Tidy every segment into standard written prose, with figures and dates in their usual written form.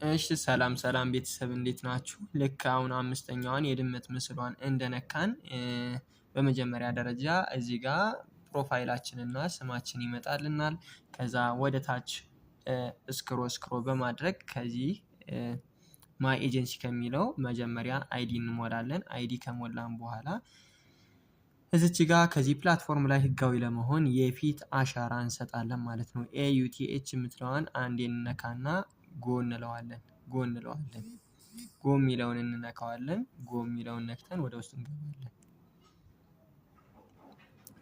እሺ ሰላም ሰላም ቤተሰብ እንዴት ናችሁ? ልክ አሁን አምስተኛዋን የድመት ምስሏን እንደነካን በመጀመሪያ ደረጃ እዚህ ጋር ፕሮፋይላችንና ስማችን ይመጣልናል። ከዛ ወደ ታች ስክሮ በማድረግ ከዚህ ማይ ኤጀንሲ ከሚለው መጀመሪያ አይዲ እንሞላለን። አይዲ ከሞላን በኋላ እዚች ጋር ከዚህ ፕላትፎርም ላይ ህጋዊ ለመሆን የፊት አሻራ እንሰጣለን ማለት ነው። ኤዩቲኤች የምትለዋን አንዴ እንነካና ጎ እንለዋለን። ጎ የሚለውን እንነካዋለን። ጎ የሚለውን ነክተን ወደ ውስጥ እንገባለን።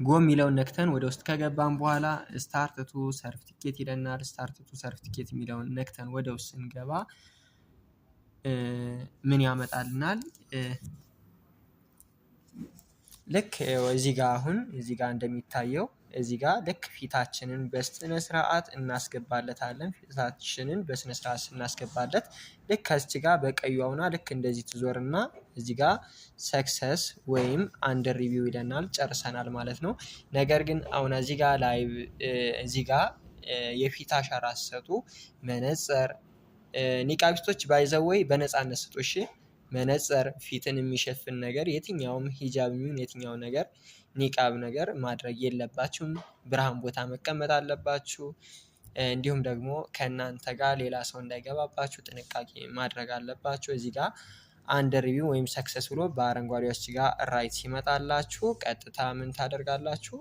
ጎ የሚለውን ነክተን ወደ ውስጥ ከገባን በኋላ ስታርት ቱ ሰርቲፊኬት ይለናል። ስታርት ቱ ሰርቲፊኬት የሚለውን ነክተን ወደ ውስጥ ስንገባ ምን ያመጣልናል? ልክ እዚህ ጋር አሁን እዚህ ጋር እንደሚታየው እዚህ ጋር ልክ ፊታችንን በስነ ስርዓት እናስገባለታለን። ፊታችንን በስነ ስርዓት ስናስገባለት ልክ ከዚች ጋር በቀዩዋና ልክ እንደዚህ ትዞርና እዚህ ጋር ሰክሰስ ወይም አንደር ሪቪው ይለናል። ጨርሰናል ማለት ነው። ነገር ግን አሁን እዚህ ጋር ላይ እዚህ ጋር የፊት አሻራ ሲሰጡ መነጽር ኒቃቢስቶች ባይ ዘ ዌይ በነፃነት ስጡ። እሺ መነጽር ፊትን የሚሸፍን ነገር የትኛውም ሂጃብ ይሁን የትኛው ነገር ኒቃብ ነገር ማድረግ የለባችሁም። ብርሃን ቦታ መቀመጥ አለባችሁ። እንዲሁም ደግሞ ከእናንተ ጋር ሌላ ሰው እንዳይገባባችሁ ጥንቃቄ ማድረግ አለባችሁ። እዚህ ጋር አንደር ሪቪው ወይም ሰክሰስ ብሎ በአረንጓዴዎች ጋር ራይት ሲመጣላችሁ ቀጥታ ምን ታደርጋላችሁ?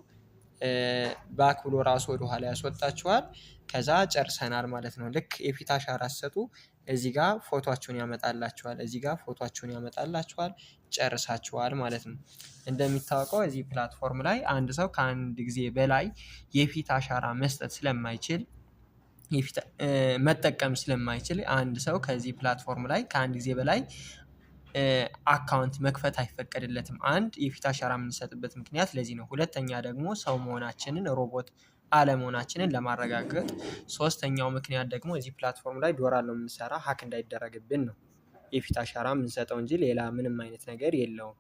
ባክ ብሎ ራሱ ወደ ኋላ ያስወጣችኋል። ከዛ ጨርሰናል ማለት ነው። ልክ የፊት አሻራ ሲሰጡ እዚህ ጋር ፎቶአችሁን ያመጣላችኋል። እዚህ ጋር ፎቶአችሁን ያመጣላችኋል። ጨርሳችኋል ማለት ነው። እንደሚታወቀው እዚህ ፕላትፎርም ላይ አንድ ሰው ከአንድ ጊዜ በላይ የፊት አሻራ መስጠት ስለማይችል መጠቀም ስለማይችል አንድ ሰው ከዚህ ፕላትፎርም ላይ ከአንድ ጊዜ በላይ አካውንት መክፈት አይፈቀድለትም። አንድ የፊት አሻራ የምንሰጥበት ምክንያት ለዚህ ነው። ሁለተኛ ደግሞ ሰው መሆናችንን ሮቦት አለመሆናችንን ለማረጋገጥ። ሶስተኛው ምክንያት ደግሞ እዚህ ፕላትፎርም ላይ ዶላር ነው የምንሰራ ሀክ እንዳይደረግብን ነው የፊት አሻራ የምንሰጠው እንጂ ሌላ ምንም አይነት ነገር የለውም።